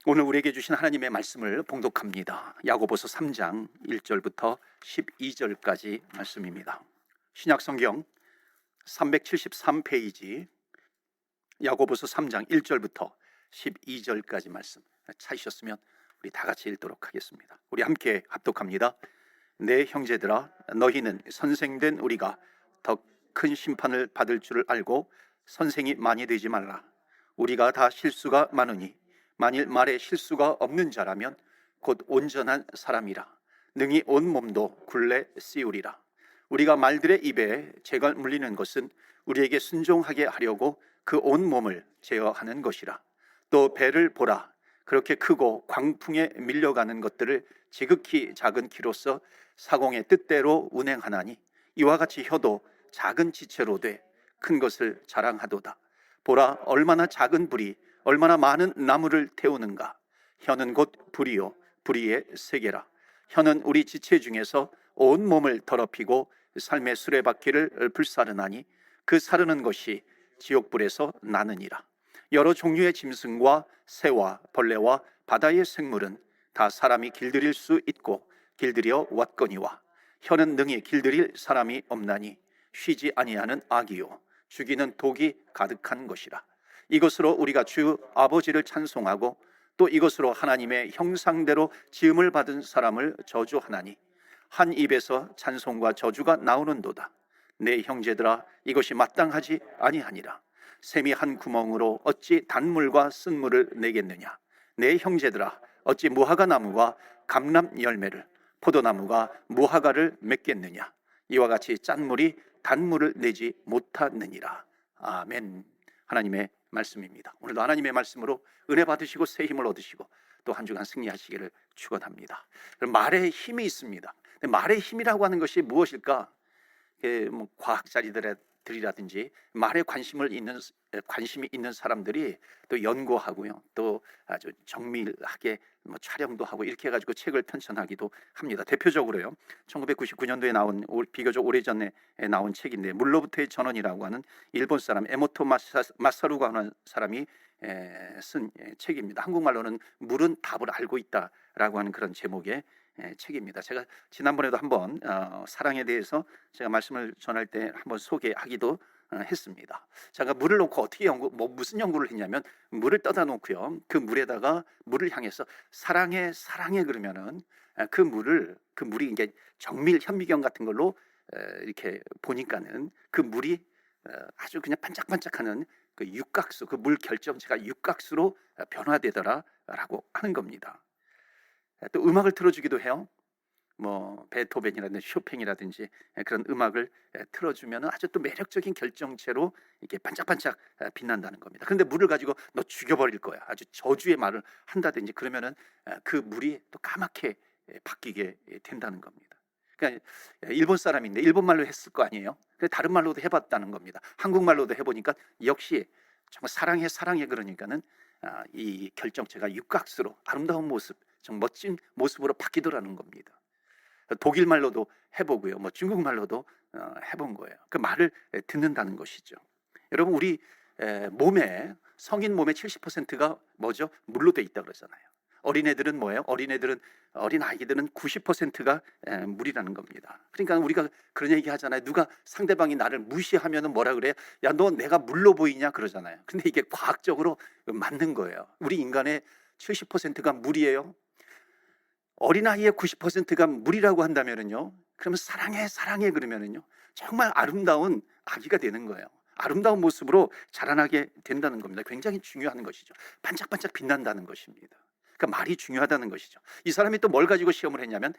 오늘 우리에게 주신 하나님의 말씀을 봉독합니다. 야고보서 3장 1절부터 12절까지 말씀입니다. 신약성경 373페이지 야고보서 3장 1절부터 12절까지 말씀 찾으셨으면 우리 다 같이 읽도록 하겠습니다. 우리 함께 합독합니다. 내 형제들아, 너희는 선생된 우리가 더 큰 심판을 받을 줄을 알고 선생이 많이 되지 말라. 우리가 다 실수가 많으니 만일 말에 실수가 없는 자라면 곧 온전한 사람이라 능히 온 몸도 굴레 씌우리라. 우리가 말들의 입에 재가 물리는 것은 우리에게 순종하게 하려고 그 온 몸을 제어하는 것이라. 또 배를 보라. 그렇게 크고 광풍에 밀려가는 것들을 지극히 작은 키로서 사공의 뜻대로 운행하나니 이와 같이 혀도 작은 지체로 돼 큰 것을 자랑하도다. 보라, 얼마나 작은 불이 얼마나 많은 나무를 태우는가. 혀는 곧 불이요 불의의 세계라. 혀는 우리 지체 중에서 온 몸을 더럽히고 삶의 수레바퀴를 불사르나니 그 사르는 것이 지옥불에서 나느니라. 여러 종류의 짐승과 새와 벌레와 바다의 생물은 다 사람이 길들일 수 있고 길들여 왔거니와 혀는 능히 길들일 사람이 없나니 쉬지 아니하는 악이요 죽이는 독이 가득한 것이라. 이것으로 우리가 주 아버지를 찬송하고 또 이것으로 하나님의 형상대로 지음을 받은 사람을 저주하나니 한 입에서 찬송과 저주가 나오는도다. 내 형제들아, 이것이 마땅하지 아니하니라. 샘이 한 구멍으로 어찌 단물과 쓴물을 내겠느냐. 내 형제들아, 어찌 무화과 나무가 감람 열매를 포도나무가 무화과를 맺겠느냐. 이와 같이 짠물이 단물을 내지 못하느니라. 아멘. 하나님의 말씀입니다. 오늘도 하나님의 말씀으로 은혜 받으시고 새 힘을 얻으시고 또 한 주간 승리하시기를 축원합니다. 말에 힘이 있습니다. 말의 힘이라고 하는 것이 무엇일까? 과학자들이라든지 말에 관심이 있는 사람들이 또 연구하고요, 또 아주 정밀하게 촬영도 하고 이렇게 해가지고 책을 편찬하기도 합니다. 대표적으로요, 1999년도에 나온 비교적 오래전에 나온 책인데 물로부터의 전언이라고 하는 일본 사람 에모토 마사루가 하는 사람이 쓴 책입니다. 한국말로는 물은 답을 알고 있다라고 하는 그런 제목의 책입니다. 제가 지난번에도 한번 사랑에 대해서 제가 말씀을 전할 때 한번 소개하기도 했습니다. 제가 물을 놓고 어떻게 무슨 연구를 했냐면 물을 떠다 놓고요, 그 물에다가 물을 향해서 사랑해 그러면은 그 물이 이제 정밀 현미경 같은 걸로 이렇게 보니까는 그 물이 아주 그냥 반짝반짝하는 그 육각수, 그 물 결정체가 육각수로 변화되더라라고 하는 겁니다. 또 음악을 틀어주기도 해요. 베토벤이라든지 쇼팽이라든지 그런 음악을 틀어주면 아주 또 매력적인 결정체로 이렇게 반짝반짝 빛난다는 겁니다. 그런데 물을 가지고 너 죽여버릴 거야, 아주 저주의 말을 한다든지 그러면은 그 물이 또 까맣게 바뀌게 된다는 겁니다. 그러니까 일본 사람인데 일본 말로 했을 거 아니에요. 다른 말로도 해봤다는 겁니다. 한국말로도 해보니까 역시 정말 사랑해 그러니까는 이 결정체가 육각수로 아름다운 모습, 좀 멋진 모습으로 바뀌더라는 겁니다. 독일말로도 해보고요, 중국말로도 해본 거예요. 그 말을 듣는다는 것이죠. 여러분, 우리 성인 몸의 70%가 뭐죠? 물로 돼 있다 그러잖아요. 어린애들은 뭐예요? 어린 아이들은 90%가 물이라는 겁니다. 그러니까 우리가 그런 얘기 하잖아요. 누가 상대방이 나를 무시하면 뭐라 그래요? 야, 너 내가 물로 보이냐 그러잖아요. 근데 이게 과학적으로 맞는 거예요. 우리 인간의 70%가 물이에요. 어린아이의 90%가 물이라고 한다면은요, 그러면 사랑해 그러면은요, 정말 아름다운 아기가 되는 거예요. 아름다운 모습으로 자라나게 된다는 겁니다. 굉장히 중요한 것이죠. 반짝반짝 빛난다는 것입니다. 그러니까 말이 중요하다는 것이죠. 이 사람이 또 뭘 가지고 시험을 했냐면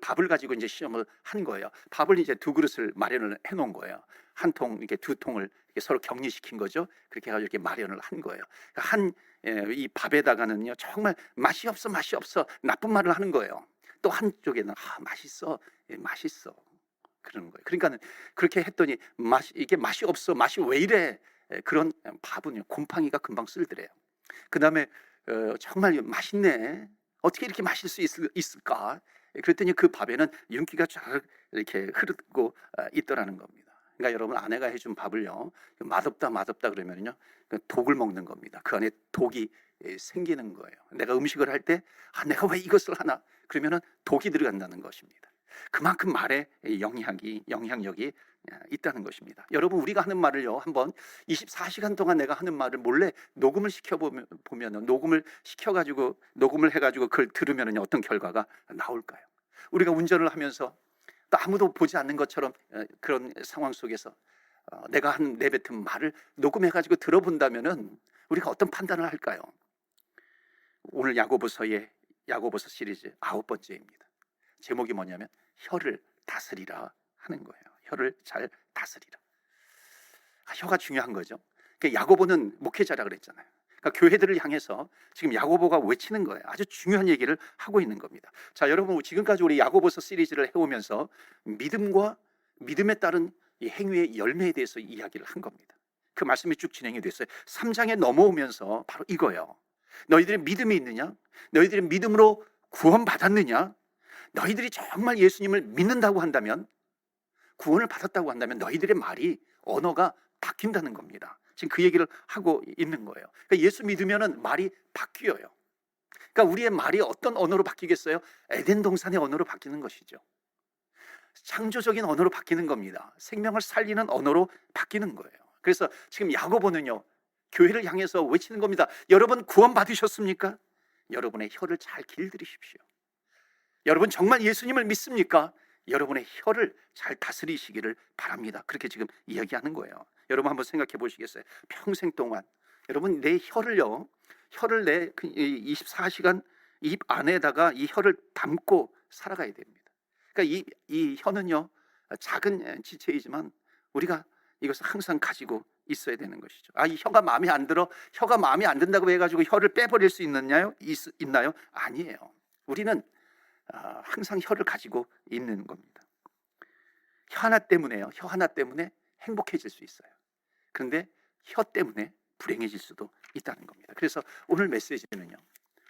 밥을 가지고 이제 시험을 한 거예요. 밥을 이제 두 그릇을 마련을 해놓은 거예요. 한 통, 이렇게 두 통을 이렇게 서로 격리시킨 거죠. 그렇게 해가지고 이렇게 마련을 한 거예요. 그러니까 이 밥에다가는요, 정말 맛이 없어 나쁜 말을 하는 거예요. 또 한쪽에는 맛있어 그러는 거예요. 그러니까 그렇게 했더니 이게 맛이 없어, 맛이 왜 이래, 그런 밥은요 곰팡이가 금방 쓸더래요. 그 다음에 정말 맛있네, 어떻게 이렇게 맛있을 수 있을까? 그랬더니 그 밥에는 윤기가 쫙 이렇게 흐르고 있더라는 겁니다. 그러니까 여러분, 아내가 해준 밥을요, 맛없다 그러면요 독을 먹는 겁니다. 그 안에 독이 생기는 거예요. 내가 음식을 할 때 내가 왜 이것을 하나? 그러면은 독이 들어간다는 것입니다. 그만큼 말에 영향력이 있다는 것입니다. 여러분, 우리가 하는 말을요, 한번 24시간 동안 내가 하는 말을 몰래 녹음을 시켜보면 녹음을 시켜가지고 녹음을 해가지고 그걸 들으면 어떤 결과가 나올까요? 우리가 운전을 하면서 또 아무도 보지 않는 것처럼 그런 상황 속에서 내가 내뱉은 말을 녹음해가지고 들어본다면은 우리가 어떤 판단을 할까요? 오늘 야고보서 시리즈 9번째입니다. 제목이 뭐냐면 혀를 다스리라 하는 거예요. 혀를 잘 다스리라. 혀가 중요한 거죠. 그러니까 야고보는 목회자라 그랬잖아요. 그러니까 교회들을 향해서 지금 야고보가 외치는 거예요. 아주 중요한 얘기를 하고 있는 겁니다. 자, 여러분, 지금까지 우리 야고보서 시리즈를 해오면서 믿음과 믿음에 따른 이 행위의 열매에 대해서 이야기를 한 겁니다. 그 말씀이 쭉 진행이 됐어요. 3장에 넘어오면서 바로 이거예요. 너희들의 믿음이 있느냐? 너희들의 믿음으로 구원받았느냐? 너희들이 정말 예수님을 믿는다고 한다면, 구원을 받았다고 한다면 너희들의 말이, 언어가 바뀐다는 겁니다. 지금 그 얘기를 하고 있는 거예요. 그러니까 예수 믿으면 말이 바뀌어요. 그러니까 우리의 말이 어떤 언어로 바뀌겠어요? 에덴 동산의 언어로 바뀌는 것이죠. 창조적인 언어로 바뀌는 겁니다. 생명을 살리는 언어로 바뀌는 거예요. 그래서 지금 야고보는요, 교회를 향해서 외치는 겁니다. 여러분, 구원 받으셨습니까? 여러분의 혀를 잘 길들이십시오. 여러분, 정말 예수님을 믿습니까? 여러분의 혀를 잘 다스리시기를 바랍니다. 그렇게 지금 이야기하는 거예요. 여러분, 한번 생각해 보시겠어요? 평생 동안 여러분, 내 혀를 내 24시간 입 안에다가 이 혀를 담고 살아가야 됩니다. 그러니까 이 혀는요, 작은 지체이지만 우리가 이것을 항상 가지고 있어야 되는 것이죠. 이 혀가 마음에 안 들어, 혀가 마음에 안 든다고 해가지고 혀를 빼버릴 수 있나요? 아니에요. 우리는 항상 혀를 가지고 있는 겁니다. 혀 하나 때문에 행복해질 수 있어요. 그런데 혀 때문에 불행해질 수도 있다는 겁니다. 그래서 오늘 메시지는요,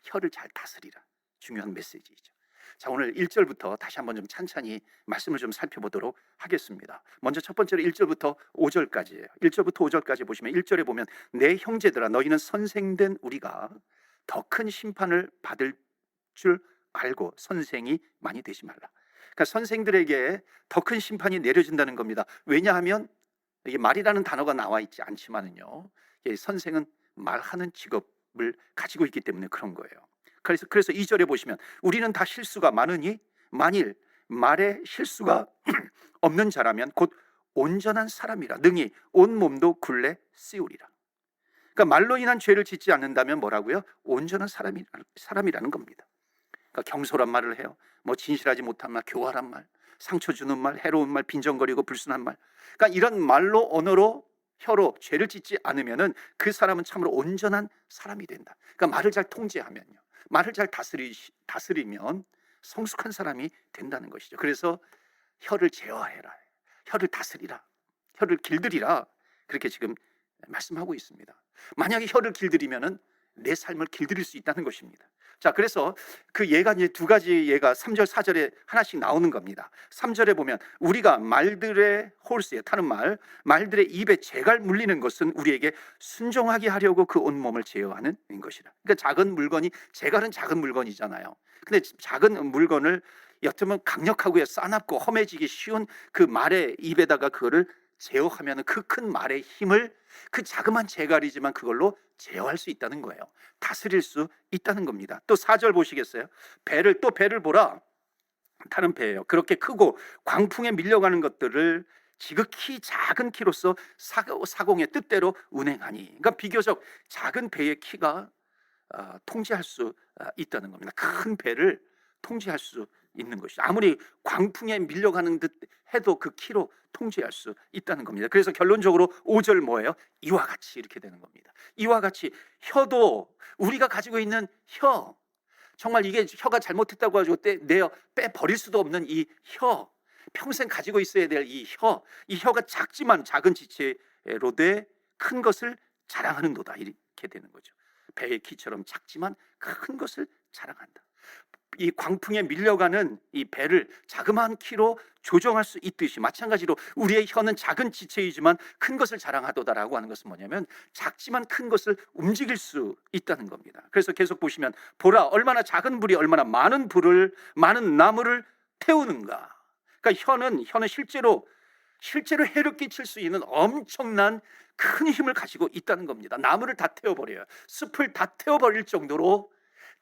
혀를 잘 다스리라, 중요한 메시지이죠. 자, 오늘 1절부터 다시 한번 좀 찬찬히 말씀을 좀 살펴보도록 하겠습니다. 먼저 첫 번째로 1절부터 5절까지예요. 1절부터 5절까지 보시면 1절에 보면 내 형제들아, 너희는 선생된 우리가 더 큰 심판을 받을 줄 알고 선생이 많이 되지 말라. 그러니까 선생들에게 더 큰 심판이 내려진다는 겁니다. 왜냐하면 이게 말이라는 단어가 나와 있지 않지만은요, 선생은 말하는 직업을 가지고 있기 때문에 그런 거예요. 그래서 2절에 보시면 우리는 다 실수가 많으니 만일 말에 실수가 없는 자라면 곧 온전한 사람이라 능히 온 몸도 굴레 씌우리라. 그러니까 말로 인한 죄를 짓지 않는다면 뭐라고요? 온전한 사람이라는 겁니다. 그러니까 경솔한 말을 해요. 진실하지 못한 말, 교활한 말, 상처 주는 말, 해로운 말, 빈정거리고 불순한 말. 그러니까 이런 말로, 언어로, 혀로 죄를 짓지 않으면은 그 사람은 참으로 온전한 사람이 된다. 그러니까 말을 잘 통제하면요, 말을 잘 다스리면 성숙한 사람이 된다는 것이죠. 그래서 혀를 제어해라, 혀를 다스리라, 혀를 길들이라, 그렇게 지금 말씀하고 있습니다. 만약에 혀를 길들이면은 내 삶을 길들일 수 있다는 것입니다. 자, 그래서 그 예가 이제 두 가지 예가 3절 4절에 하나씩 나오는 겁니다. 3절에 보면 우리가 말들의 홀스에 타는 말들의 입에 재갈 물리는 것은 우리에게 순종하게 하려고 그 온몸을 제어하는 것이라. 그러니까 작은 물건이, 재갈은 작은 물건이잖아요. 근데 작은 물건을 여튼 강력하고 싸납고 험해지기 쉬운 그 말의 입에다가 그거를 제어하면 그 큰 말의 힘을, 그 자그마한 재갈이지만 그걸로 제어할 수 있다는 거예요. 다스릴 수 있다는 겁니다. 또 4절 보시겠어요? 배를 보라. 타는 배예요. 그렇게 크고 광풍에 밀려가는 것들을 지극히 작은 키로서 사공의 뜻대로 운행하니. 그러니까 비교적 작은 배의 키가 통제할 수 있다는 겁니다. 큰 배를 통제할 수 있는 것이죠. 아무리 광풍에 밀려가는 듯 해도 그 키로 통제할 수 있다는 겁니다. 그래서 결론적으로 5절 뭐예요? 이와 같이 이렇게 되는 겁니다. 이와 같이 혀도, 우리가 가지고 있는 혀, 정말 이게 혀가 잘못했다고 가지고 빼버릴 수도 없는 이 혀, 평생 가지고 있어야 될 이 혀가 작지만 작은 지체로 돼 큰 것을 자랑하는도다, 이렇게 되는 거죠. 배의 키처럼 작지만 큰 것을 자랑한다. 이 광풍에 밀려가는 이 배를 자그마한 키로 조정할 수 있듯이, 마찬가지로 우리의 혀는 작은 지체이지만 큰 것을 자랑하도다라고 하는 것은 뭐냐면 작지만 큰 것을 움직일 수 있다는 겁니다. 그래서 계속 보시면 보라, 얼마나 작은 불이 얼마나 많은 나무를 태우는가. 그러니까 혀는 실제로 해를 끼칠 수 있는 엄청난 큰 힘을 가지고 있다는 겁니다. 나무를 다 태워버려요. 숲을 다 태워버릴 정도로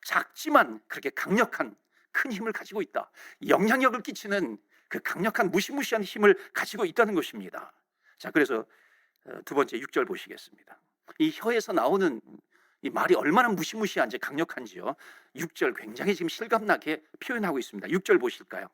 작지만 그렇게 강력한 큰 힘을 가지고 있다. 영향력을 끼치는 그 강력한 무시무시한 힘을 가지고 있다는 것입니다. 자, 그래서 두 번째 6절 보시겠습니다. 이 혀에서 나오는 이 말이 얼마나 무시무시한지 강력한지요. 6절 굉장히 지금 실감나게 표현하고 있습니다. 6절 보실까요?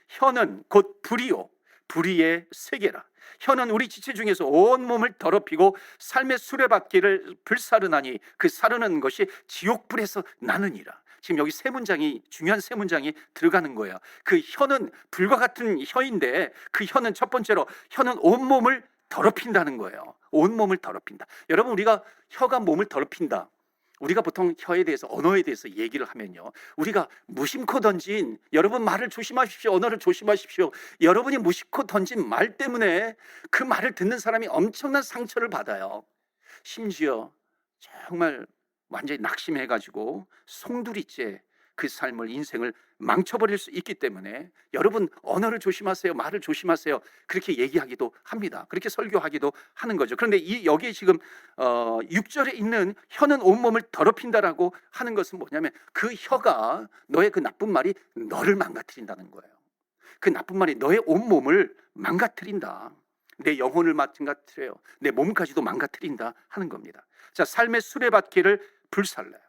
혀는 곧 불이요 불의의 세계라. 혀는 우리 지체 중에서 온 몸을 더럽히고 삶의 수레바퀴를 불사르나니 그 사르는 것이 지옥불에서 나느니라. 지금 여기 세 문장이, 중요한 세 문장이 들어가는 거예요. 그 혀는 불과 같은 혀인데, 그 혀는 첫 번째로 혀는 온 몸을 더럽힌다는 거예요. 온 몸을 더럽힌다. 여러분, 우리가 혀가 몸을 더럽힌다, 우리가 보통 혀에 대해서, 언어에 대해서 얘기를 하면요, 우리가 무심코 던진, 여러분 말을 조심하십시오, 언어를 조심하십시오, 여러분이 무심코 던진 말 때문에 그 말을 듣는 사람이 엄청난 상처를 받아요. 심지어 정말 완전히 낙심해가지고 송두리째 그 삶을, 인생을 망쳐버릴 수 있기 때문에 여러분 언어를 조심하세요, 말을 조심하세요, 그렇게 얘기하기도 합니다. 그렇게 설교하기도 하는 거죠. 그런데 여기에 지금 6절에 있는 혀는 온몸을 더럽힌다라고 하는 것은 뭐냐면 그 혀가, 너의 그 나쁜 말이 너를 망가뜨린다는 거예요. 그 나쁜 말이 너의 온몸을 망가뜨린다. 내 영혼을 망가뜨려요. 내 몸까지도 망가뜨린다 하는 겁니다. 자, 삶의 수레바퀴를 불살라요.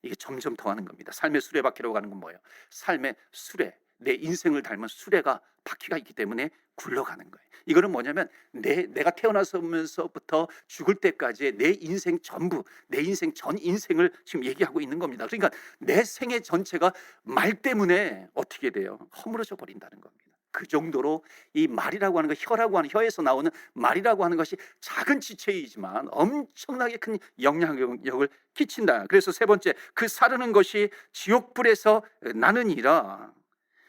이게 점점 더 하는 겁니다. 삶의 수레바퀴라고 하는 건 뭐예요? 삶의 수레, 내 인생을 닮은 수레가, 바퀴가 있기 때문에 굴러가는 거예요. 이거는 뭐냐면 내가 태어나서부터 죽을 때까지의 내 인생 전부, 내 인생 전 인생을 지금 얘기하고 있는 겁니다. 그러니까 내 생애 전체가 말 때문에 어떻게 돼요? 허물어져 버린다는 겁니다. 그 정도로 이 말이라고 하는 것, 혀라고 하는, 혀에서 나오는 말이라고 하는 것이 작은 지체이지만 엄청나게 큰 영향력을 끼친다. 그래서 세 번째, 그 사르는 것이 지옥불에서 나느니라.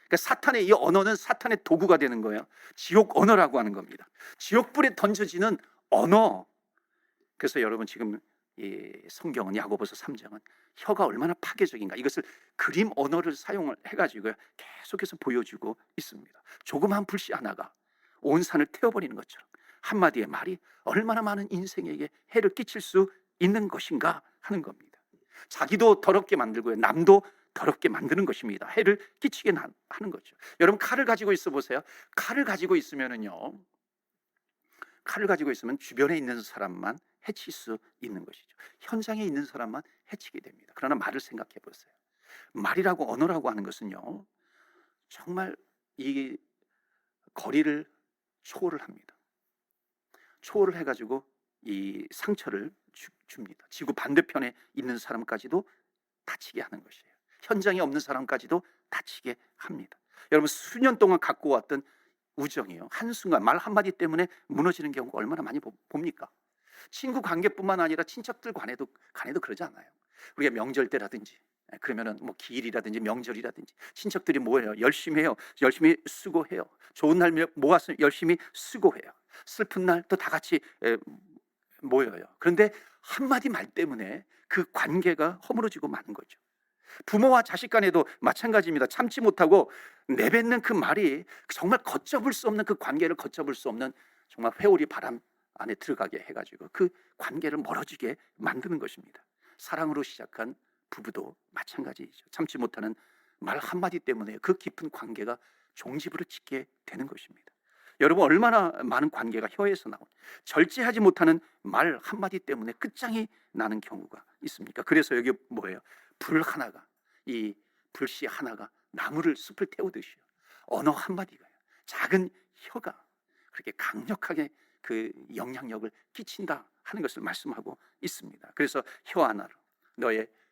그러니까 사탄의 이 언어는 사탄의 도구가 되는 거예요. 지옥 언어라고 하는 겁니다. 지옥불에 던져지는 언어. 그래서 여러분 지금 이 성경은, 야고보서 3장은 혀가 얼마나 파괴적인가, 이것을 그림 언어를 사용을 해가지고 계속해서 보여주고 있습니다. 조그마한 불씨 하나가 온 산을 태워버리는 것처럼 한마디의 말이 얼마나 많은 인생에게 해를 끼칠 수 있는 것인가 하는 겁니다. 자기도 더럽게 만들고요, 남도 더럽게 만드는 것입니다. 해를 끼치게 하는 거죠. 여러분, 칼을 가지고 있어 보세요. 칼을 가지고 있으면 주변에 있는 사람만 해칠 수 있는 것이죠. 현장에 있는 사람만 해치게 됩니다. 그러나 말을 생각해 보세요. 말이라고, 언어라고 하는 것은요, 정말 이 거리를 초월을 합니다. 초월을 해가지고 이 상처를 줍니다. 지구 반대편에 있는 사람까지도 다치게 하는 것이에요. 현장에 없는 사람까지도 다치게 합니다. 여러분, 수년 동안 갖고 왔던 우정이요, 한순간 말 한마디 때문에 무너지는 경우가 얼마나 많이 봅니까? 친구 관계뿐만 아니라 친척들 간에도 그러지 않아요? 우리가 명절 때라든지, 그러면은 뭐 기일이라든지 명절이라든지 친척들이 뭐해요? 열심히 해요. 열심히 수고해요. 좋은 날 모아서 열심히 수고해요. 슬픈 날 또 다 같이 모여요. 그런데 한마디 말 때문에 그 관계가 허물어지고 마는 거죠. 부모와 자식 간에도 마찬가지입니다. 참지 못하고 내뱉는 그 말이 정말 걷잡을 수 없는, 그 관계를 걷잡을 수 없는 정말 회오리 바람 안에 들어가게 해가지고 그 관계를 멀어지게 만드는 것입니다. 사랑으로 시작한 부부도 마찬가지이죠. 참지 못하는 말 한마디 때문에 그 깊은 관계가 종지부를 찍게 되는 것입니다. 여러분, 얼마나 많은 관계가 혀에서 나온, 절제하지 못하는 말 한마디 때문에 끝장이 나는 경우가 있습니까? 그래서 여기 뭐예요? 불 하나가, 이 불씨 하나가 나무를, 숲을 태우듯이요, 언어 한마디가요, 작은 혀가 그렇게 강력하게 그 영향력을 끼친다 하는 것을 말씀하고 있습니다. 그래서 혀 하나로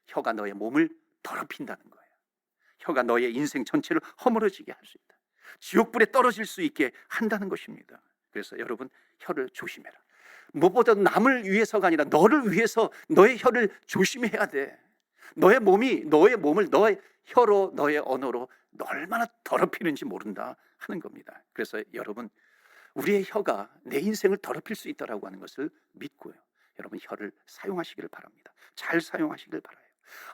혀가 너의 몸을 더럽힌다는 거예요. 혀가 너의 인생 전체를 허물어지게 할 수 있다. 지옥불에 떨어질 수 있게 한다는 것입니다. 그래서 여러분, 혀를 조심해라. 무엇보다 남을 위해서가 아니라 너를 위해서 너의 혀를 조심해야 돼. 너의 몸을 너의 혀로, 너의 언어로 얼마나 더럽히는지 모른다 하는 겁니다. 그래서 여러분, 우리의 혀가 내 인생을 더럽힐 수 있다라고 하는 것을 믿고요, 여러분 혀를 사용하시기를 바랍니다. 잘 사용하시기를 바라요.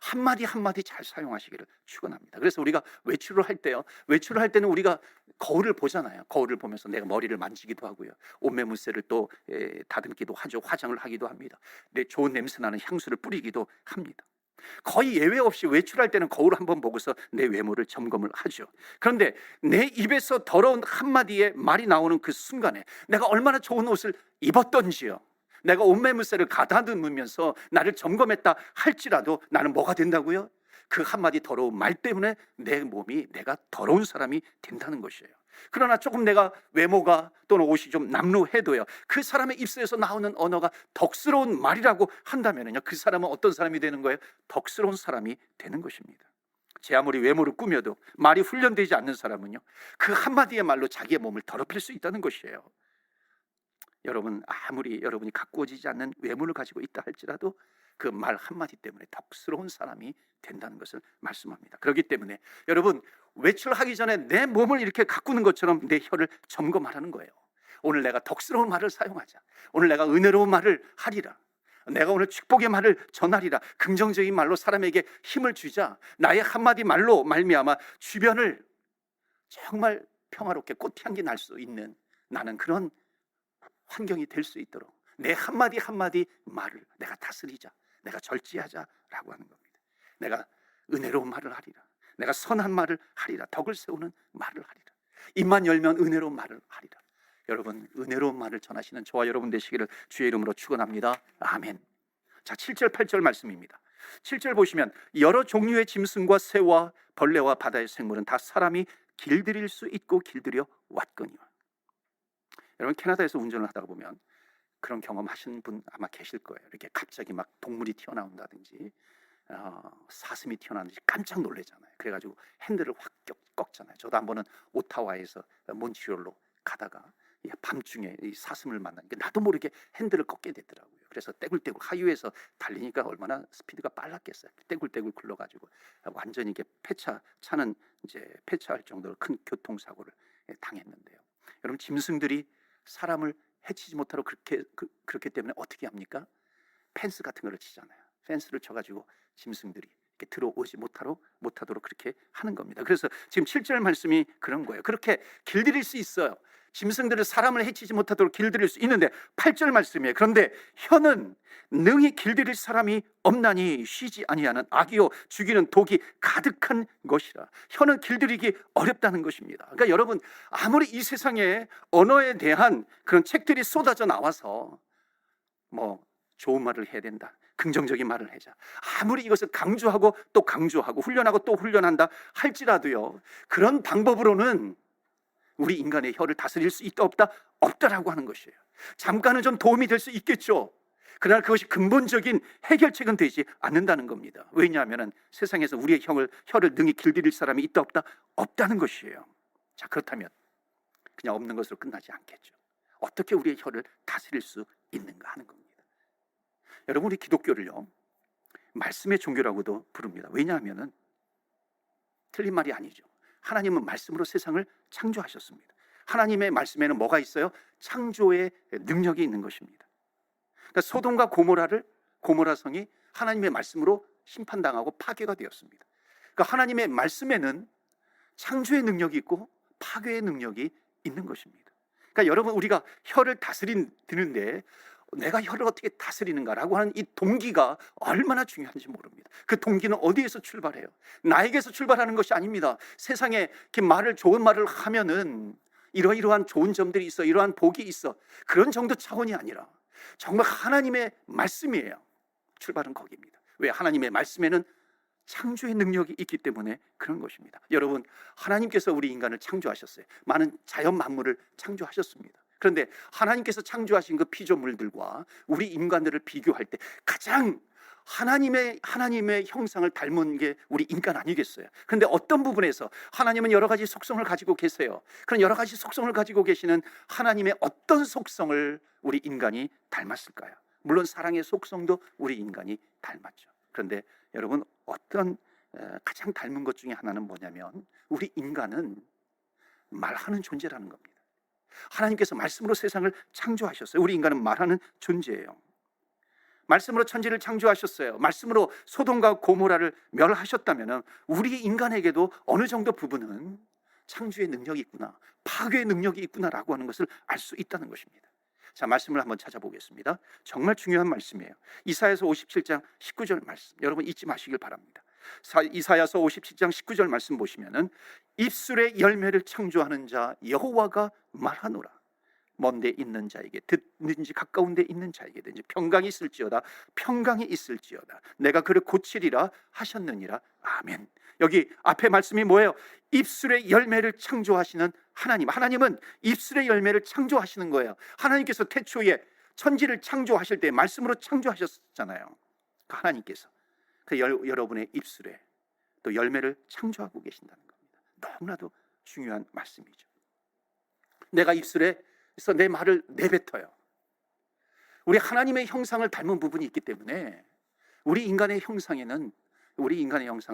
한마디 한마디 잘 사용하시기를 축원합니다. 그래서 우리가 외출을 할 때는 우리가 거울을 보잖아요. 거울을 보면서 내가 머리를 만지기도 하고요, 옷매무새를 또 다듬기도 하죠. 화장을 하기도 합니다. 내 좋은 냄새 나는 향수를 뿌리기도 합니다. 거의 예외 없이 외출할 때는 거울 한번 보고서 내 외모를 점검을 하죠. 그런데 내 입에서 더러운 한마디의 말이 나오는 그 순간에 내가 얼마나 좋은 옷을 입었던지요, 내가 옷매무새를 가다듬으면서 나를 점검했다 할지라도 나는 뭐가 된다고요? 그 한마디 더러운 말 때문에 내 몸이, 내가 더러운 사람이 된다는 것이에요. 그러나 조금 내가 외모가 또는 옷이 좀 남루해도요, 그 사람의 입술에서 나오는 언어가 덕스러운 말이라고 한다면요, 그 사람은 어떤 사람이 되는 거예요? 덕스러운 사람이 되는 것입니다. 제 아무리 외모를 꾸며도 말이 훈련되지 않는 사람은요, 그 한마디의 말로 자기의 몸을 더럽힐 수 있다는 것이에요. 여러분, 아무리 여러분이 가꾸어지지 않는 외모를 가지고 있다 할지라도 그 말 한마디 때문에 덕스러운 사람이 된다는 것을 말씀합니다. 그렇기 때문에 여러분, 외출하기 전에 내 몸을 이렇게 가꾸는 것처럼 내 혀를 점검하라는 거예요. 오늘 내가 덕스러운 말을 사용하자. 오늘 내가 은혜로운 말을 하리라. 내가 오늘 축복의 말을 전하리라. 긍정적인 말로 사람에게 힘을 주자. 나의 한마디 말로 말미암아 주변을 정말 평화롭게 꽃향기 날 수 있는, 나는 그런 환경이 될 수 있도록 내 한마디 한마디 말을 내가 다스리자, 내가 절제하자라고 하는 겁니다. 내가 은혜로운 말을 하리라. 내가 선한 말을 하리라. 덕을 세우는 말을 하리라. 입만 열면 은혜로운 말을 하리라. 여러분, 은혜로운 말을 전하시는 저와 여러분 되시기를 주의 이름으로 축원합니다. 아멘. 자, 7절 8절 말씀입니다. 7절 보시면 여러 종류의 짐승과 새와 벌레와 바다의 생물은 다 사람이 길들일 수 있고 길들여 왔거니와. 여러분, 캐나다에서 운전을 하다가 보면 그런 경험 하신 분 아마 계실 거예요. 이렇게 갑자기 막 동물이 튀어나온다든지 사슴이 튀어나오는지 깜짝 놀라잖아요. 그래가지고 핸들을 확 꺾잖아요. 저도 한 번은 오타와에서 몬트리올로 가다가 밤중에 이 사슴을 만나니까 나도 모르게 핸들을 꺾게 되더라고요. 그래서 떼굴떼굴 하이웨이에서 달리니까 얼마나 스피드가 빨랐겠어요. 떼굴떼굴 굴러가지고 완전히 이게 차는 이제 폐차할 정도로 큰 교통사고를 당했는데요. 여러분, 짐승들이 사람을 해치지 못하도록 그렇기 때문에 어떻게 합니까? 펜스 같은 거를 치잖아요. 펜스를 쳐가지고 짐승들이 이렇게 들어오지 못하도록 그렇게 하는 겁니다. 그래서 지금 7절 말씀이 그런 거예요. 그렇게 길들일 수 있어요. 짐승들을 사람을 해치지 못하도록 길들일 수 있는데 8절 말씀이에요. 그런데 혀는 능히 길들일 사람이 없나니 쉬지 아니하는 악이요 죽이는 독이 가득한 것이라. 혀는 길들이기 어렵다는 것입니다. 그러니까 여러분, 아무리 이 세상에 언어에 대한 그런 책들이 쏟아져 나와서 뭐 좋은 말을 해야 된다, 긍정적인 말을 하자, 아무리 이것을 강조하고 또 강조하고 훈련하고 또 훈련한다 할지라도요, 그런 방법으로는 우리 인간의 혀를 다스릴 수 있다 없다? 없다라고 하는 것이에요. 잠깐은 좀 도움이 될 수 있겠죠. 그러나 그것이 근본적인 해결책은 되지 않는다는 겁니다. 왜냐하면 세상에서 우리의 혀를 능히 길들일 사람이 있다 없다? 없다는 것이에요. 자, 그렇다면 그냥 없는 것으로 끝나지 않겠죠. 어떻게 우리의 혀를 다스릴 수 있는가 하는 겁니다. 여러분, 우리 기독교를요, 말씀의 종교라고도 부릅니다. 왜냐하면 틀린 말이 아니죠. 하나님은 말씀으로 세상을 창조하셨습니다. 하나님의 말씀에는 뭐가 있어요? 창조의 능력이 있는 것입니다. 그러니까 소돔과 고모라성이 하나님의 말씀으로 심판당하고 파괴가 되었습니다. 그러니까 하나님의 말씀에는 창조의 능력이 있고 파괴의 능력이 있는 것입니다. 그러니까 여러분, 우리가 혀를 다스리는데 내가 혀를 어떻게 다스리는가라고 하는 이 동기가 얼마나 중요한지 모릅니다. 그 동기는 어디에서 출발해요? 나에게서 출발하는 것이 아닙니다. 세상에 이렇게 좋은 말을 하면은 이러이러한 좋은 점들이 있어, 이러한 복이 있어, 그런 정도 차원이 아니라 정말 하나님의 말씀이에요. 출발은 거기입니다. 왜? 하나님의 말씀에는 창조의 능력이 있기 때문에 그런 것입니다. 여러분, 하나님께서 우리 인간을 창조하셨어요. 많은 자연 만물을 창조하셨습니다. 그런데 하나님께서 창조하신 그 피조물들과 우리 인간들을 비교할 때 가장 하나님의 형상을 닮은 게 우리 인간 아니겠어요? 그런데 어떤 부분에서 하나님은 여러 가지 속성을 가지고 계세요. 그런 여러 가지 속성을 가지고 계시는 하나님의 어떤 속성을 우리 인간이 닮았을까요? 물론 사랑의 속성도 우리 인간이 닮았죠. 그런데 여러분 어떤 가장 닮은 것 중에 하나는 뭐냐면 우리 인간은 말하는 존재라는 겁니다. 하나님께서 말씀으로 세상을 창조하셨어요. 우리 인간은 말하는 존재예요. 말씀으로 천지를 창조하셨어요. 말씀으로 소돔과 고모라를 멸하셨다면 우리 인간에게도 어느 정도 부분은 창조의 능력이 있구나, 파괴의 능력이 있구나라고 하는 것을 알 수 있다는 것입니다. 자, 말씀을 한번 찾아보겠습니다. 정말 중요한 말씀이에요. 이사야서 57장 19절 말씀, 여러분 잊지 마시길 바랍니다. 이사야서 57장 19절 말씀 보시면은 입술의 열매를 창조하는 자 여호와가 말하노라. 먼데 있는 자에게, 듣는지 가까운 데 있는 자에게든지 평강이 있을지어다, 평강이 있을지어다. 내가 그를 고치리라 하셨느니라. 아멘. 여기 앞에 말씀이 뭐예요? 입술의 열매를 창조하시는 하나님. 하나님은 입술의 열매를 창조하시는 거예요. 하나님께서 태초에 천지를 창조하실 때 말씀으로 창조하셨잖아요. 그 하나님께서 여러분의 입술에 또 열매를 창조하고 계신다는 겁니다. 너무나도 중요한 말씀이죠. 내가 입술에서 내 말을 내뱉어요. 우리 하나님의 형상을 닮은 부분이 있기 때문에 우리 인간의 형상은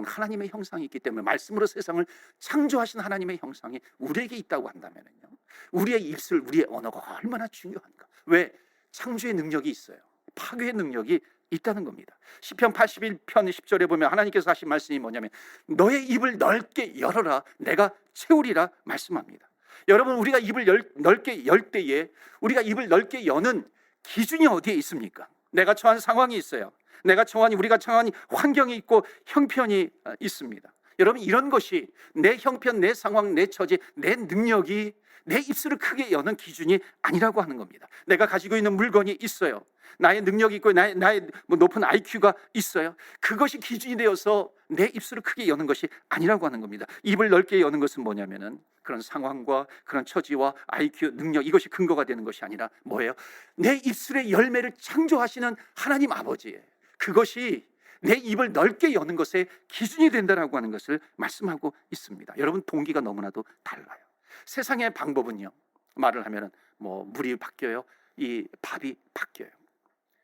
하나님의 형상이 있기 때문에 말씀으로 세상을 창조하신 하나님의 형상이 우리에게 있다고 한다면요, 우리의 입술, 우리의 언어가 얼마나 중요한가. 왜? 창조의 능력이 있어요. 파괴의 능력이 있다는 겁니다. 시편 81편 10절에 보면 하나님께서 하신 말씀이 뭐냐면 너의 입을 넓게 열어라 내가 채우리라 말씀합니다. 여러분, 우리가 입을 넓게 열 때에 우리가 입을 넓게 여는 기준이 어디에 있습니까? 내가 처한 상황이 있어요. 우리가 처한 환경이 있고 형편이 있습니다. 여러분, 이런 것이 내 형편, 내 상황, 내 처지, 내 능력이 내 입술을 크게 여는 기준이 아니라고 하는 겁니다. 내가 가지고 있는 물건이 있어요. 나의 능력이 있고 나의 높은 IQ가 있어요. 그것이 기준이 되어서 내 입술을 크게 여는 것이 아니라고 하는 겁니다. 입을 넓게 여는 것은 뭐냐면은 그런 상황과 그런 처지와 IQ, 능력, 이것이 근거가 되는 것이 아니라 뭐예요? 내 입술의 열매를 창조하시는 하나님 아버지예요. 그것이 내 입을 넓게 여는 것의 기준이 된다라고 하는 것을 말씀하고 있습니다. 여러분, 동기가 너무나도 달라요. 세상의 방법은요, 말을 하면은 물이 바뀌어요, 이 밥이 바뀌어요.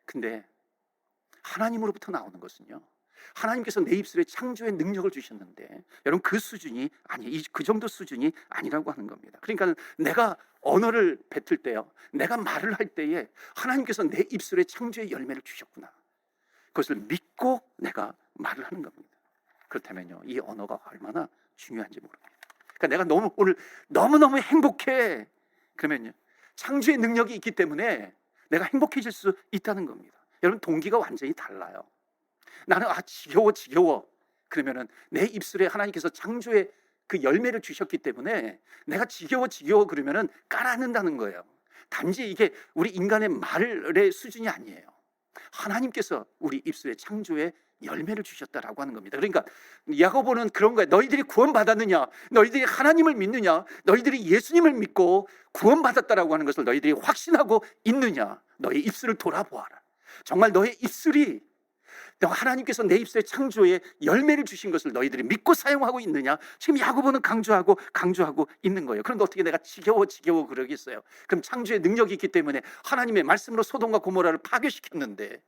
근데 하나님으로부터 나오는 것은요, 하나님께서 내 입술에 창조의 능력을 주셨는데 여러분, 그 수준이 아니에요. 그 정도 수준이 아니라고 하는 겁니다. 그러니까 내가 언어를 뱉을 때요, 내가 말을 할 때에 하나님께서 내 입술에 창조의 열매를 주셨구나, 그것을 믿고 내가 말을 하는 겁니다. 그렇다면요, 이 언어가 얼마나 중요한지 모릅니다. 그러니까 내가 오늘 너무너무 행복해, 그러면요, 창조의 능력이 있기 때문에 내가 행복해질 수 있다는 겁니다. 여러분, 동기가 완전히 달라요. 나는 지겨워 그러면은 내 입술에 하나님께서 창조의 그 열매를 주셨기 때문에 내가 지겨워 그러면은 깔아앉는다는 거예요. 단지 이게 우리 인간의 말의 수준이 아니에요. 하나님께서 우리 입술에 창조의 열매를 주셨다라고 하는 겁니다. 그러니까 야고보는 그런 거예요. 너희들이 구원받았느냐, 너희들이 하나님을 믿느냐, 너희들이 예수님을 믿고 구원받았다라고 하는 것을 너희들이 확신하고 있느냐, 너희 입술을 돌아보아라. 정말 너의 입술이 하나님께서 내 입술에 창조의 열매를 주신 것을 너희들이 믿고 사용하고 있느냐, 지금 야고보는 강조하고 있는 거예요. 그런데 어떻게 내가 지겨워 그러겠어요? 그럼 창조의 능력이 있기 때문에 하나님의 말씀으로 소돔과 고모라를 파괴시켰는데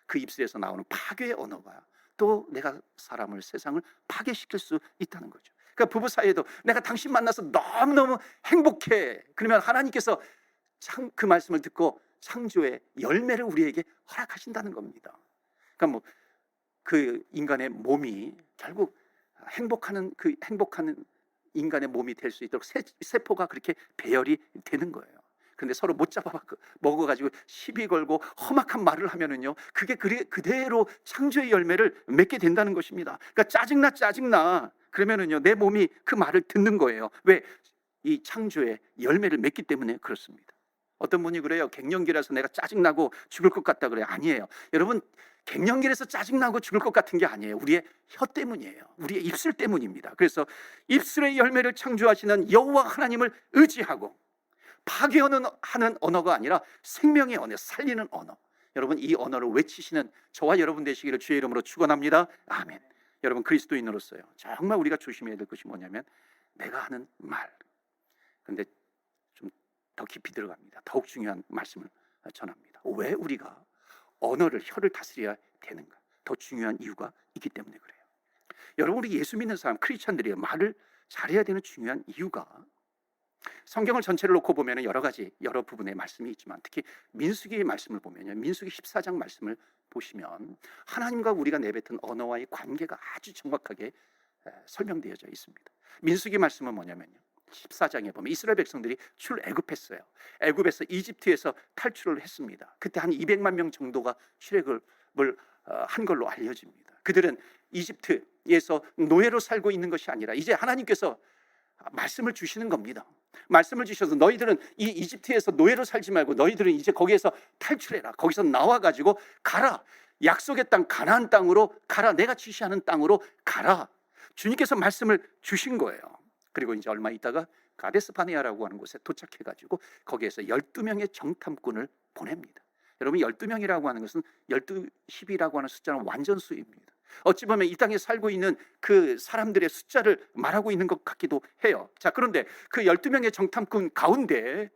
그 입술에서 나오는 파괴의 언어가 또 내가 사람을, 세상을 파괴시킬 수 있다는 거죠. 그러니까 부부 사이에도 내가 당신 만나서 너무너무 행복해, 그러면 하나님께서 그 말씀을 듣고 창조의 열매를 우리에게 허락하신다는 겁니다. 그러니까 그 인간의 몸이 결국 행복한 인간의 몸이 될 수 있도록 세포가 그렇게 배열이 되는 거예요. 근데 서로 못 잡아 먹어가지고 시비 걸고 험악한 말을 하면은요, 그게 그대로 창조의 열매를 맺게 된다는 것입니다. 그러니까 짜증나 그러면은요, 내 몸이 그 말을 듣는 거예요. 왜? 이 창조의 열매를 맺기 때문에 그렇습니다. 어떤 분이 그래요. 갱년기라서 내가 짜증나고 죽을 것 같다 그래요. 아니에요. 여러분, 갱년기라서 짜증나고 죽을 것 같은 게 아니에요. 우리의 혀 때문이에요. 우리의 입술 때문입니다. 그래서 입술의 열매를 창조하시는 여호와 하나님을 의지하고 파괴하는 언어가 아니라 생명의 언어, 살리는 언어. 여러분, 이 언어를 외치시는 저와 여러분 되시기를 주의 이름으로 축원합니다. 아멘. 여러분, 그리스도인으로서요, 정말 우리가 조심해야 될 것이 뭐냐면 내가 하는 말. 그런데 좀 더 깊이 들어갑니다. 더욱 중요한 말씀을 전합니다. 왜 우리가 언어를, 혀를 다스려야 되는가? 더 중요한 이유가 있기 때문에 그래요. 여러분, 우리 예수 믿는 사람 크리스찬들이 말을 잘해야 되는 중요한 이유가, 성경을 전체를 놓고 보면 여러 부분의 말씀이 있지만 특히 민수기의 말씀을 보면요, 민수기 14장 말씀을 보시면 하나님과 우리가 내뱉은 언어와의 관계가 아주 정확하게 설명되어져 있습니다. 민수기 말씀은 뭐냐면요, 14장에 보면 이스라엘 백성들이 출애굽했어요. 애굽에서 이집트에서 탈출을 했습니다. 그때 한 200만 명 정도가 출애굽을 한 걸로 알려집니다. 그들은 이집트에서 노예로 살고 있는 것이 아니라 이제 하나님께서 말씀을 주시는 겁니다. 말씀을 주셔서 너희들은 이 이집트에서 노예로 살지 말고 너희들은 이제 거기에서 탈출해라. 거기서 나와가지고 가라. 약속의 땅 가나안 땅으로 가라. 내가 지시하는 땅으로 가라. 주님께서 말씀을 주신 거예요. 그리고 이제 얼마 있다가 가데스 바네아라고 하는 곳에 도착해가지고 거기에서 12명의 정탐꾼을 보냅니다. 여러분, 12명이라고 하는 것은 12, 10이라고 하는 숫자는 완전수입니다. 어찌 보면 이 땅에 살고 있는 그 사람들의 숫자를 말하고 있는 것 같기도 해요. 자, 그런데 그 12명의 정탐꾼 가운데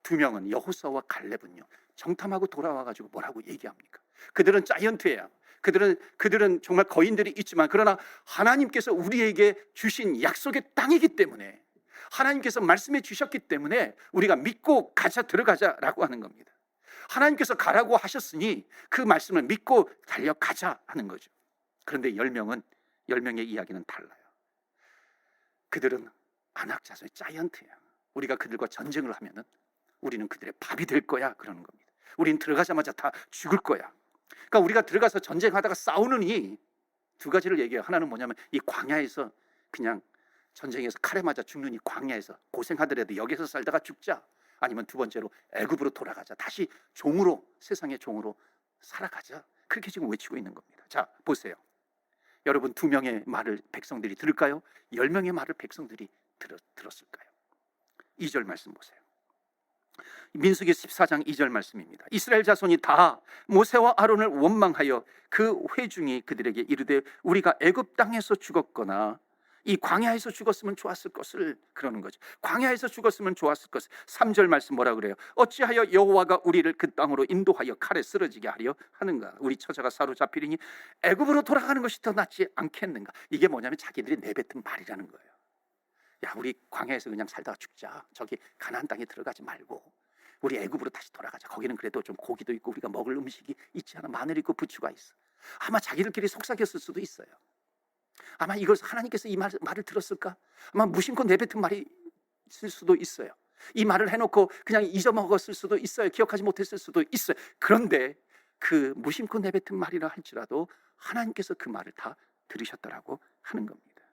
2명은 여호수아와 갈렙은요, 정탐하고 돌아와가지고 뭐라고 얘기합니까? 그들은 자이언트예요. 그들은 정말 거인들이 있지만 그러나 하나님께서 우리에게 주신 약속의 땅이기 때문에, 하나님께서 말씀해 주셨기 때문에 우리가 믿고 가자, 들어가자라고 하는 겁니다. 하나님께서 가라고 하셨으니 그 말씀을 믿고 달려가자 하는 거죠. 그런데 10명의 이야기는 달라요. 그들은 안악자손의 자이언트야. 우리가 그들과 전쟁을 하면은 우리는 그들의 밥이 될 거야, 그러는 겁니다. 우리는 들어가자마자 다 죽을 거야. 그러니까 우리가 들어가서 전쟁하다가 싸우느니 두 가지를 얘기해요. 하나는 뭐냐면 이 광야에서 그냥 전쟁에서 칼에 맞아 죽는 이 광야에서 고생하더라도 여기서 살다가 죽자. 아니면 두 번째로 애굽으로 돌아가자. 다시 종으로, 세상의 종으로 살아가자. 그렇게 지금 외치고 있는 겁니다. 자, 보세요. 여러분, 2명의 말을 백성들이 들을까요? 10명의 말을 백성들이 들었을까요? 2절 말씀 보세요. 민수기 14장 2절 말씀입니다. 이스라엘 자손이 다 모세와 아론을 원망하여 그 회중이 그들에게 이르되 우리가 애굽 땅에서 죽었거나 이 광야에서 죽었으면 좋았을 것을, 그러는 거죠. 광야에서 죽었으면 좋았을 것을. 3절 말씀 뭐라 그래요? 어찌하여 여호와가 우리를 그 땅으로 인도하여 칼에 쓰러지게 하려 하는가? 우리 처자가 사로잡히리니 애굽으로 돌아가는 것이 더 낫지 않겠는가? 이게 뭐냐면 자기들이 내뱉은 말이라는 거예요. 야, 우리 광야에서 그냥 살다가 죽자. 저기 가나안 땅에 들어가지 말고 우리 애굽으로 다시 돌아가자. 거기는 그래도 좀 고기도 있고 우리가 먹을 음식이 있지 않아? 마늘 있고 부추가 있어. 아마 자기들끼리 속삭였을 수도 있어요. 아마 이걸 하나님께서 이 말을 들었을까? 아마 무심코 내뱉은 말이 있을 수도 있어요. 이 말을 해놓고 그냥 잊어먹었을 수도 있어요. 기억하지 못했을 수도 있어요. 그런데 그 무심코 내뱉은 말이라 할지라도 하나님께서 그 말을 다 들으셨다라고 하는 겁니다.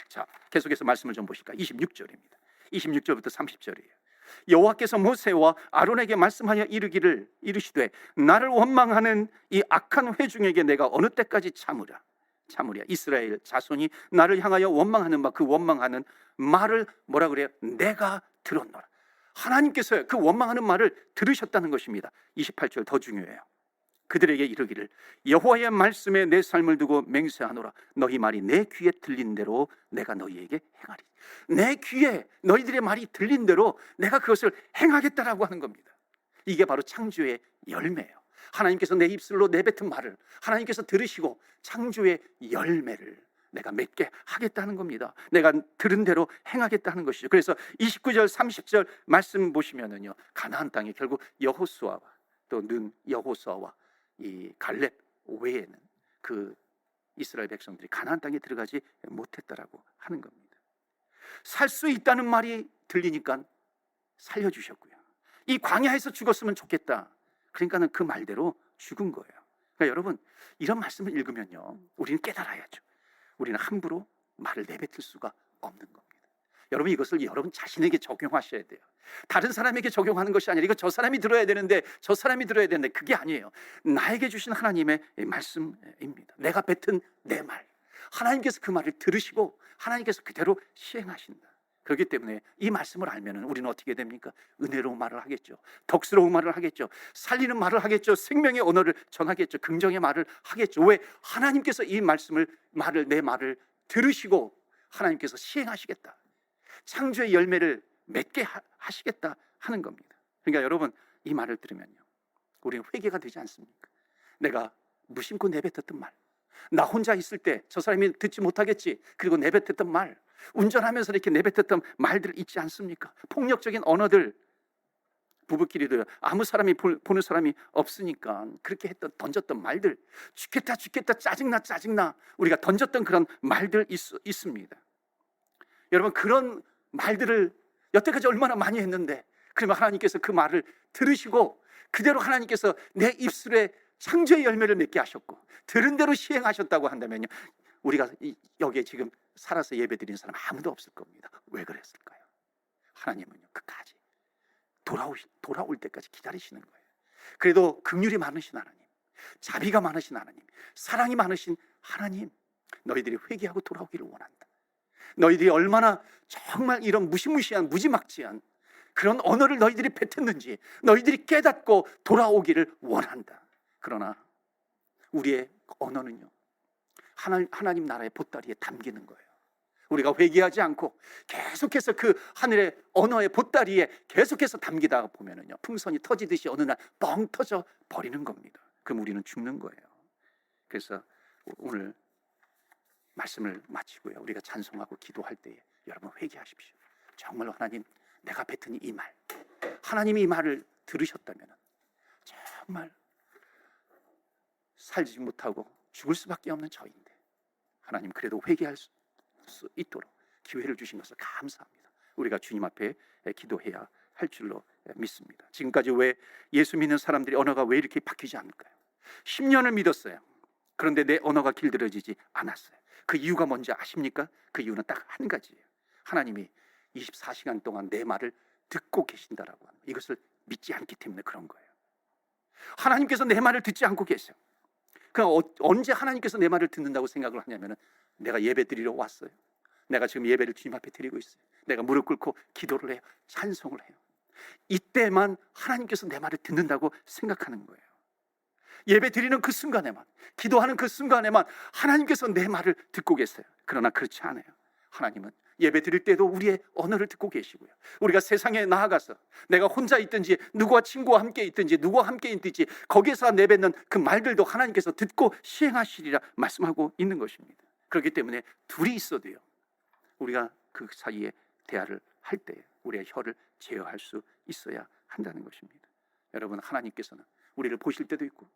자, 계속해서 말씀을 좀 보실까요? 26절입니다. 26절부터 30절이에요. 여호와께서 모세와 아론에게 말씀하여 이르시되 나를 원망하는 이 악한 회중에게 내가 어느 때까지 참으랴. 이스라엘 자손이 나를 향하여 원망하는 그 원망하는 말을 뭐라 그래요? 내가 들었노라. 하나님께서 그 원망하는 말을 들으셨다는 것입니다. 28절 더 중요해요. 그들에게 이르기를 여호와의 말씀에 내 삶을 두고 맹세하노라. 너희 말이 내 귀에 들린 대로 내가 너희에게 행하리. 내 귀에 너희들의 말이 들린 대로 내가 그것을 행하겠다라고 하는 겁니다. 이게 바로 창조의 열매예요. 하나님께서 내 입술로 내뱉은 말을 하나님께서 들으시고 창조의 열매를 내가 맺게 하겠다는 겁니다. 내가 들은 대로 행하겠다는 것이죠. 그래서 29절 30절 말씀 보시면은요, 가나안 땅에 결국 여호수아와 또 여호수아와 이 갈렙 외에는 그 이스라엘 백성들이 가나안 땅에 들어가지 못했다라고 하는 겁니다. 살 수 있다는 말이 들리니까 살려주셨고요. 이 광야에서 죽었으면 좋겠다. 그러니까는 그 말대로 죽은 거예요. 그러니까 여러분, 이런 말씀을 읽으면요, 우리는 깨달아야죠. 우리는 함부로 말을 내뱉을 수가 없는 겁니다. 여러분, 이것을 여러분 자신에게 적용하셔야 돼요. 다른 사람에게 적용하는 것이 아니라 이거 저 사람이 들어야 되는데 그게 아니에요. 나에게 주신 하나님의 말씀입니다. 내가 뱉은 내 말, 하나님께서 그 말을 들으시고 하나님께서 그대로 시행하신다. 그렇기 때문에 이 말씀을 알면 우리는 어떻게 됩니까? 은혜로운 말을 하겠죠. 덕스러운 말을 하겠죠. 살리는 말을 하겠죠. 생명의 언어를 전하겠죠. 긍정의 말을 하겠죠. 왜? 하나님께서 이 내 말을 들으시고 하나님께서 시행하시겠다. 창조의 열매를 맺게 하시겠다 하는 겁니다. 그러니까 여러분, 이 말을 들으면요, 우리는 회개가 되지 않습니까? 내가 무심코 내뱉었던 말, 나 혼자 있을 때 저 사람이 듣지 못하겠지, 그리고 내뱉었던 말, 운전하면서 이렇게 내뱉었던 말들 있지 않습니까? 폭력적인 언어들, 부부끼리도 아무 사람이 보는 사람이 없으니까 그렇게 던졌던 말들, 죽겠다 죽겠다, 짜증나 우리가 던졌던 그런 말들 있습니다. 여러분, 그런 말들을 여태까지 얼마나 많이 했는데, 그러면 하나님께서 그 말을 들으시고 그대로 하나님께서 내 입술에 창조의 열매를 맺게 하셨고 들은 대로 시행하셨다고 한다면요, 우리가 여기에 지금 살아서 예배드리는 사람 아무도 없을 겁니다. 왜 그랬을까요? 하나님은요, 끝까지 돌아올 때까지 기다리시는 거예요. 그래도 긍휼이 많으신 하나님, 자비가 많으신 하나님, 사랑이 많으신 하나님, 너희들이 회개하고 돌아오기를 원한다. 너희들이 얼마나 정말 이런 무시무시한 무지막지한 그런 언어를 너희들이 뱉었는지 너희들이 깨닫고 돌아오기를 원한다. 그러나 우리의 언어는요, 하나님 나라의 보따리에 담기는 거예요. 우리가 회개하지 않고 계속해서 그 하늘의 언어의 보따리에 계속해서 담기다 보면은요, 풍선이 터지듯이 어느 날 뻥 터져 버리는 겁니다. 그럼 우리는 죽는 거예요. 그래서 오늘 말씀을 마치고요, 우리가 찬송하고 기도할 때에 여러분 회개하십시오. 정말로 하나님, 내가 뱉은 이 말, 하나님이 이 말을 들으셨다면 정말 살지 못하고 죽을 수밖에 없는 저인데 하나님 그래도 회개할 수 있도록 기회를 주신 것을 감사합니다. 우리가 주님 앞에 기도해야 할 줄로 믿습니다. 지금까지 왜 예수 믿는 사람들이 언어가 왜 이렇게 바뀌지 않을까요? 10년을 믿었어요. 그런데 내 언어가 길들여지지 않았어요. 그 이유가 뭔지 아십니까? 그 이유는 딱 한 가지예요. 하나님이 24시간 동안 내 말을 듣고 계신다라고 하는, 이것을 믿지 않기 때문에 그런 거예요. 하나님께서 내 말을 듣지 않고 계세요. 그럼 언제 하나님께서 내 말을 듣는다고 생각을 하냐면, 내가 예배 드리러 왔어요. 내가 지금 예배를 주님 앞에 드리고 있어요. 내가 무릎 꿇고 기도를 해요. 찬송을 해요. 이때만 하나님께서 내 말을 듣는다고 생각하는 거예요. 예배 드리는 그 순간에만, 기도하는 그 순간에만 하나님께서 내 말을 듣고 계세요. 그러나 그렇지 않아요. 하나님은 예배 드릴 때도 우리의 언어를 듣고 계시고요, 우리가 세상에 나아가서 내가 혼자 있든지 누구와 친구와 함께 있든지 누구와 함께 있든지 거기에서 내뱉는 그 말들도 하나님께서 듣고 시행하시리라 말씀하고 있는 것입니다. 그렇기 때문에 둘이 있어도요, 우리가 그 사이에 대화를 할 때 우리의 혀를 제어할 수 있어야 한다는 것입니다. 여러분, 하나님께서는 우리를 보실 때도 있고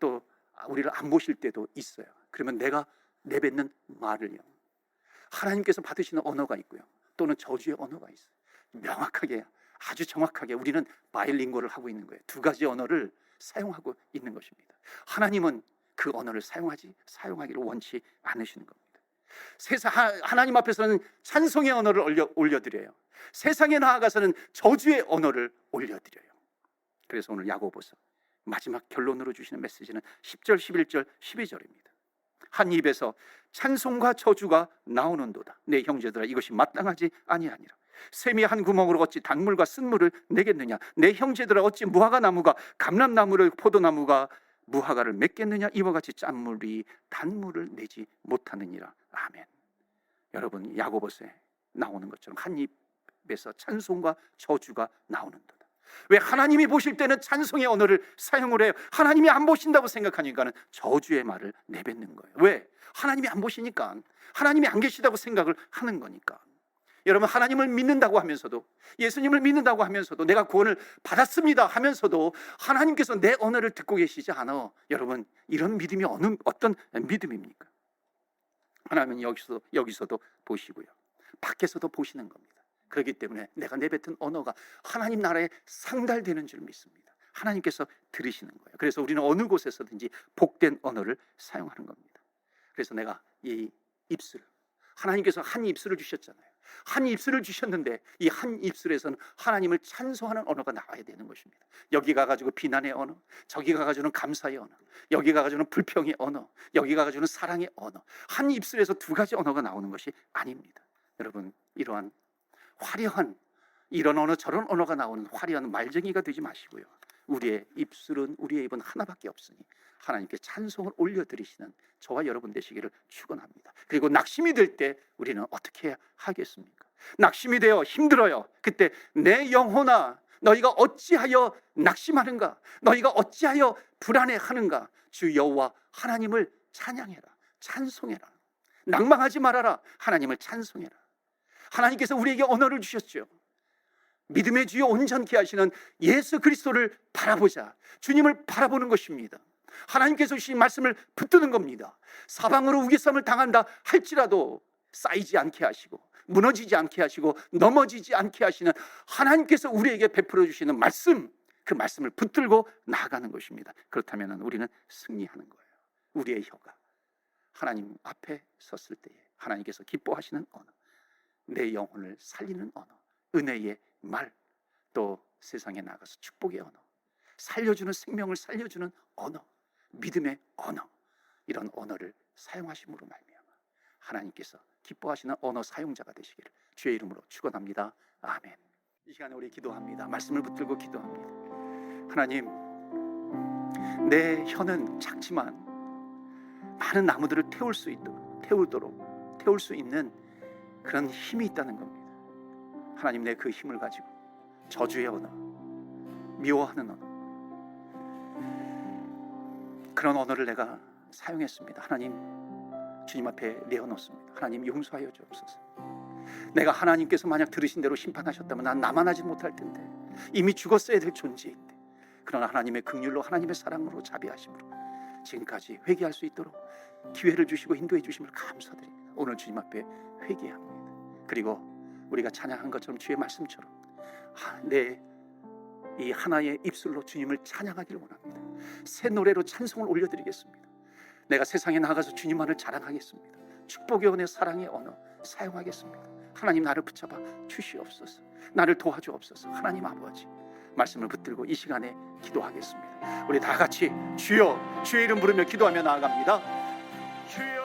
또 우리를 안 보실 때도 있어요. 그러면 내가 내뱉는 말을요, 하나님께서 받으시는 언어가 있고요, 또는 저주의 언어가 있어요. 명확하게, 아주 정확하게 우리는 바이링구얼을 하고 있는 거예요. 두 가지 언어를 사용하고 있는 것입니다. 하나님은 그 언어를 사용하기를 원치 않으시는 겁니다. 하나님 앞에서는 찬송의 언어를 올려드려요. 세상에 나아가서는 저주의 언어를 올려드려요. 그래서 오늘 야고보서 마지막 결론으로 주시는 메시지는 10절, 11절, 12절입니다. 한 입에서 찬송과 저주가 나오는도다. 내 형제들아, 이것이 마땅하지 아니하니라. 샘이 한 구멍으로 어찌 단물과 쓴물을 내겠느냐. 내 형제들아, 어찌 무화과 나무가 감람나무를, 포도나무가 무화과를 맺겠느냐. 이와 같이 짠물이 단물을 내지 못하느니라. 아멘. 여러분, 야고보서에 나오는 것처럼 한 입에서 찬송과 저주가 나오는도다. 왜? 하나님이 보실 때는 찬송의 언어를 사용을 해요. 하나님이 안 보신다고 생각하니까는 저주의 말을 내뱉는 거예요. 왜? 하나님이 안 보시니까, 하나님이 안 계시다고 생각을 하는 거니까. 여러분, 하나님을 믿는다고 하면서도, 예수님을 믿는다고 하면서도, 내가 구원을 받았습니다 하면서도 하나님께서 내 언어를 듣고 계시지 않아. 여러분, 이런 믿음이 어떤 믿음입니까? 하나님은 여기서도 보시고요, 밖에서도 보시는 겁니다. 그렇기 때문에 내가 내뱉은 언어가 하나님 나라에 상달되는 줄 믿습니다. 하나님께서 들으시는 거예요. 그래서 우리는 어느 곳에서든지 복된 언어를 사용하는 겁니다. 그래서 내가 이 입술, 하나님께서 한 입술을 주셨잖아요. 한 입술을 주셨는데 이 한 입술에서는 하나님을 찬송하는 언어가 나와야 되는 것입니다. 여기 가가지고 비난의 언어, 저기 가가지고는 감사의 언어, 여기 가가지고는 불평의 언어, 여기 가가지고는 사랑의 언어. 한 입술에서 두 가지 언어가 나오는 것이 아닙니다. 여러분, 이러한 화려한 이런 언어 저런 언어가 나오는 화려한 말쟁이가 되지 마시고요, 우리의 입은 하나밖에 없으니 하나님께 찬송을 올려드리시는 저와 여러분 되시기를 축원합니다. 그리고 낙심이 될 때 우리는 어떻게 해야 하겠습니까? 낙심이 되어 힘들어요. 그때 내 영혼아 너희가 어찌하여 낙심하는가? 너희가 어찌하여 불안해하는가? 주 여호와 하나님을 찬양해라. 찬송해라. 낭망하지 말아라. 하나님을 찬송해라. 하나님께서 우리에게 언어를 주셨죠. 믿음의 주요 온전케 하시는 예수 그리스도를 바라보자. 주님을 바라보는 것입니다. 하나님께서 주신 말씀을 붙드는 겁니다. 사방으로 우겨쌈을 당한다 할지라도 쌓이지 않게 하시고 무너지지 않게 하시고 넘어지지 않게 하시는 하나님께서 우리에게 베풀어 주시는 말씀, 그 말씀을 붙들고 나아가는 것입니다. 그렇다면 우리는 승리하는 거예요. 우리의 혀가 하나님 앞에 섰을 때에 하나님께서 기뻐하시는 언어, 내 영혼을 살리는 언어, 은혜의 말, 또 세상에 나가서 축복의 언어, 살려주는 생명을 살려주는 언어, 믿음의 언어, 이런 언어를 사용하심으로 말미암아 하나님께서 기뻐하시는 언어 사용자가 되시기를 주의 이름으로 축원합니다. 아멘. 이 시간에 우리 기도합니다. 말씀을 붙들고 기도합니다. 하나님, 내 혀는 작지만 많은 나무들을 태울 수 있는 그런 힘이 있다는 겁니다. 하나님, 내 그 힘을 가지고 저주의 언어, 미워하는 언어, 그런 언어를 내가 사용했습니다. 하나님, 주님 앞에 내어놓습니다. 하나님, 용서하여 주옵소서. 내가 하나님께서 만약 들으신 대로 심판하셨다면 난 나만 하지 못할 텐데, 이미 죽었어야 될 존재인데, 그러나 하나님의 긍휼로 하나님의 사랑으로 자비하심으로 지금까지 회개할 수 있도록 기회를 주시고 인도해 주심을 감사드립니다. 오늘 주님 앞에 회개합니다. 그리고 우리가 찬양한 것처럼 주의 말씀처럼 내 이 하나의 입술로 주님을 찬양하기를 원합니다. 새 노래로 찬송을 올려드리겠습니다. 내가 세상에 나가서 주님만을 자랑하겠습니다. 축복의 은혜, 사랑의 언어 사용하겠습니다. 하나님, 나를 붙잡아 주시옵소서. 나를 도와주옵소서. 하나님 아버지, 말씀을 붙들고 이 시간에 기도하겠습니다. 우리 다 같이 주여, 주의 이름 부르며 기도하며 나아갑니다. 주여.